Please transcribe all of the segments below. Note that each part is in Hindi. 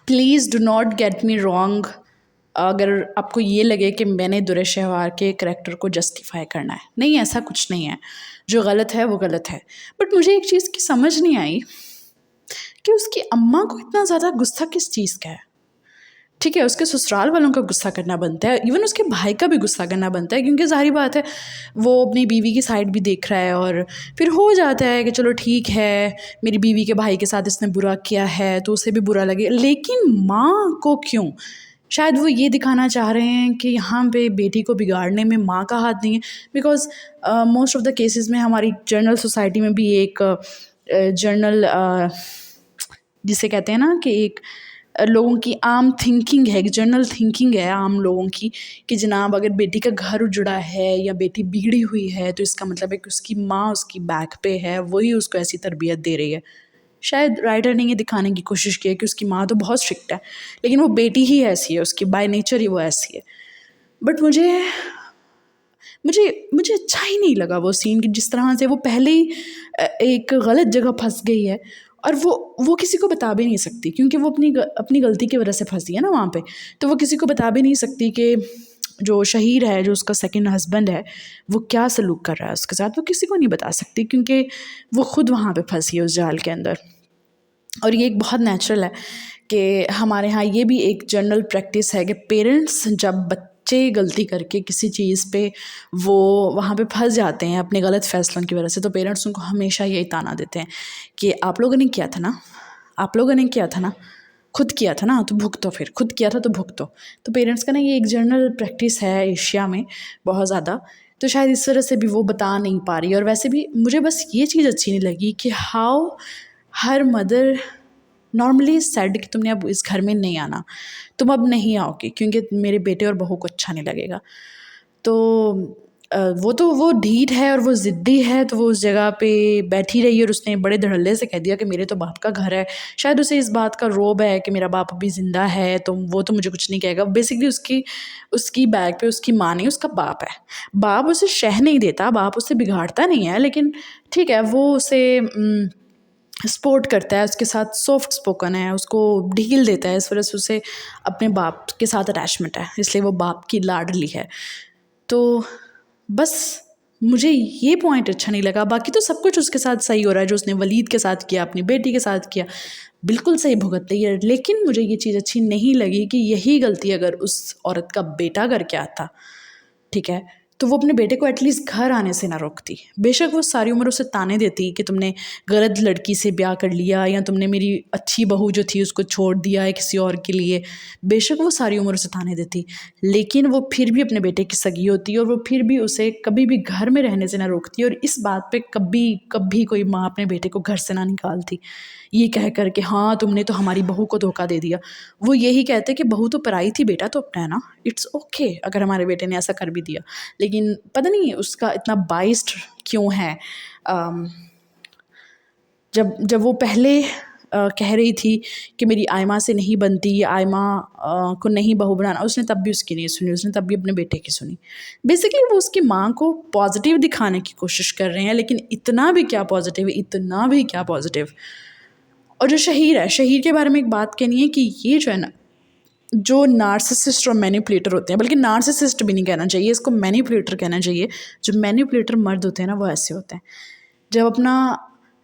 Please do not get me wrong, अगर आपको ये लगे कि मैंने दुरेश शहवार के करैक्टर को जस्टिफाई करना है, नहीं, ऐसा कुछ नहीं है। जो गलत है वो गलत है। बट मुझे एक चीज़ की समझ नहीं आई कि उसकी अम्मा को इतना ज़्यादा गुस्सा किस चीज़ का है। ठीक है, उसके ससुराल वालों का गुस्सा करना बनता है, इवन उसके भाई का भी गुस्सा करना बनता है, क्योंकि ज़ाहिर बात है वो अपनी बीवी की साइड भी देख रहा है, और फिर हो जाता है कि चलो ठीक है, मेरी बीवी के भाई के साथ इसने बुरा किया है तो उसे भी बुरा लगे। लेकिन माँ को क्यों? शायद वो ये दिखाना चाह रहे हैं कि यहाँ पे बेटी को बिगाड़ने में माँ का हाथ नहीं है, because most of the cases में हमारी जनरल सोसाइटी में भी एक जनरल जिसे कहते हैं ना कि एक लोगों की आम थिंकिंग है, एक जनरल थिंकिंग है आम लोगों की, कि जनाब अगर बेटी का घर उजड़ा है या बेटी बिगड़ी हुई है तो इसका मतलब है कि उसकी माँ उसकी बैक पे है, वही उसको ऐसी तरबियत दे रही है। शायद राइटर ने ये दिखाने की कोशिश की है कि उसकी माँ तो बहुत स्ट्रिक्ट है, लेकिन वो बेटी ही ऐसी है, उसकी बाय नेचर ही वो ऐसी है। बट मुझे मुझे मुझे अच्छा ही नहीं लगा वो सीन, कि जिस तरह से वो पहले ही एक गलत जगह फंस गई है, और वो किसी को बता भी नहीं सकती, क्योंकि वो अपनी गलती की वजह से फंसी है ना वहाँ पे। तो वो किसी को बता भी नहीं सकती कि जो शहीर है, जो उसका सेकंड हस्बैंड है, वो क्या सलूक कर रहा है उसके साथ, वो किसी को नहीं बता सकती, क्योंकि वो खुद वहाँ पे फंसी है उस जाल के अंदर। और ये एक बहुत नेचुरल है कि हमारे यहाँ ये भी एक जनरल प्रैक्टिस है कि पेरेंट्स जब बच्चे गलती करके किसी चीज़ पे वो वहाँ पे फंस जाते हैं अपने गलत फैसलों की वजह से, तो पेरेंट्स उनको हमेशा यही ताना देते हैं कि आप लोगों ने किया था ना, आप लोगों ने किया था ना, खुद किया था ना तो भुगतो, फिर खुद किया था तो भुगतो। तो पेरेंट्स का ना ये एक जनरल प्रैक्टिस है एशिया में बहुत ज़्यादा। तो शायद इस वजह से भी वो बता नहीं पा रही। और वैसे भी मुझे बस ये चीज़ अच्छी नहीं लगी कि how her mother normally said कि तुमने अब इस घर में नहीं आना, तुम अब नहीं आओगे क्योंकि मेरे बेटे और बहू को अच्छा नहीं लगेगा। तो वो ढीठ है और वो ज़िद्दी है, तो वो उस जगह पे बैठी रही और उसने बड़े धड़ल्ले से कह दिया कि मेरे तो बाप का घर है। शायद उसे इस बात का रौब है कि मेरा बाप अभी ज़िंदा है तो वो तो मुझे कुछ नहीं कहेगा। बेसिकली उसकी बैग पे उसकी माँ नहीं, उसका बाप है। बाप उसे शह नहीं देता, बाप उसे बिगाड़ता नहीं है, लेकिन ठीक है वो उसे सपोर्ट करता है, उसके साथ सॉफ्ट स्पोकन है, उसको ढील देता है, इस वजह से उसे अपने बाप के साथ अटैचमेंट है, इसलिए वो बाप की लाडली है। तो बस मुझे ये पॉइंट अच्छा नहीं लगा। बाकी तो सब कुछ उसके साथ सही हो रहा है, जो उसने वलीद के साथ किया, अपनी बेटी के साथ किया, बिल्कुल सही भुगत रही है। लेकिन मुझे ये चीज़ अच्छी नहीं लगी कि यही गलती अगर उस औरत का बेटा करके आता, ठीक है, तो वो अपने बेटे को एटलीस्ट घर आने से ना रोकती। बेशक वो सारी उम्र उसे ताने देती कि तुमने गलत लड़की से ब्याह कर लिया, या तुमने मेरी अच्छी बहू जो थी उसको छोड़ दिया है किसी और के लिए, बेशक वो सारी उम्र उसे ताने देती, लेकिन वो फिर भी अपने बेटे की सगी होती और वो फिर भी उसे कभी भी घर में रहने से ना रोकती। और इस बात पे कभी कभी कोई माँ अपने बेटे को घर से ना निकालती ये कह कर के हाँ तुमने तो हमारी बहू को धोखा दे दिया। वो यही कहते कि बहू तो पराई थी, बेटा तो अपना है ना, इट्स ओके अगर हमारे बेटे ने ऐसा कर भी दिया। लेकिन पता नहीं उसका इतना बाइस्ड क्यों है। जब वो पहले कह रही थी कि मेरी आयमा से नहीं बनती, आयमा को नहीं बहू बनाना, उसने तब भी उसकी नहीं सुनी, उसने तब भी अपने बेटे की सुनी। बेसिकली वो उसकी माँ को पॉजिटिव दिखाने की कोशिश कर रहे हैं, लेकिन इतना भी क्या पॉजिटिव, इतना भी क्या पॉजिटिव। और जो शहीर है, शहीर के बारे में एक बात कहनी है कि ये जो है ना, जो नार्सिसिस्ट और मैनिपुलेटर होते हैं, बल्कि नार्सिसिस्ट भी नहीं कहना चाहिए, इसको मैनिपुलेटर कहना चाहिए। जो मैनिपुलेटर मर्द होते हैं ना वो ऐसे होते हैं,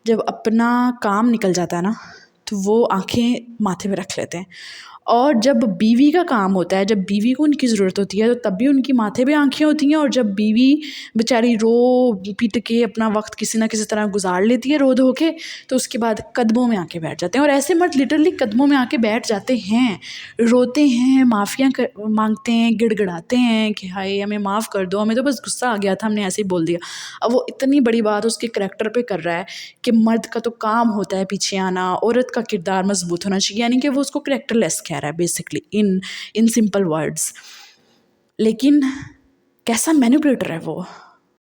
जब अपना काम निकल जाता है ना तो वो आंखें माथे पे रख लेते हैं, और जब बीवी का काम होता है, जब बीवी को उनकी ज़रूरत होती है तो तब भी उनकी माथे पे आंखें होती हैं, और जब बीवी बेचारी रो पीट के अपना वक्त किसी ना किसी तरह गुजार लेती है रो धो के, तो उसके बाद कदमों में आके बैठ जाते हैं। और ऐसे मर्द लिटरली कदमों में आके बैठ जाते हैं, रोते हैं, माफ़ियाँ मांगते हैं, गिड़गिड़ाते हैं कि हाय हमें माफ़ कर दो, हमें तो बस गुस्सा आ गया था, हमने ऐसे ही बोल दिया। अब वो इतनी बड़ी बात उसके करैक्टर पे कर रहा है कि मर्द का तो काम होता है पीछे आना, औरत का किरदार मजबूत होना चाहिए, यानी कि वो उसको करैक्टरलेस कह रहा है बेसिकली इन सिंपल वर्ड्स। लेकिन कैसा मैनिपुलेटर है वो।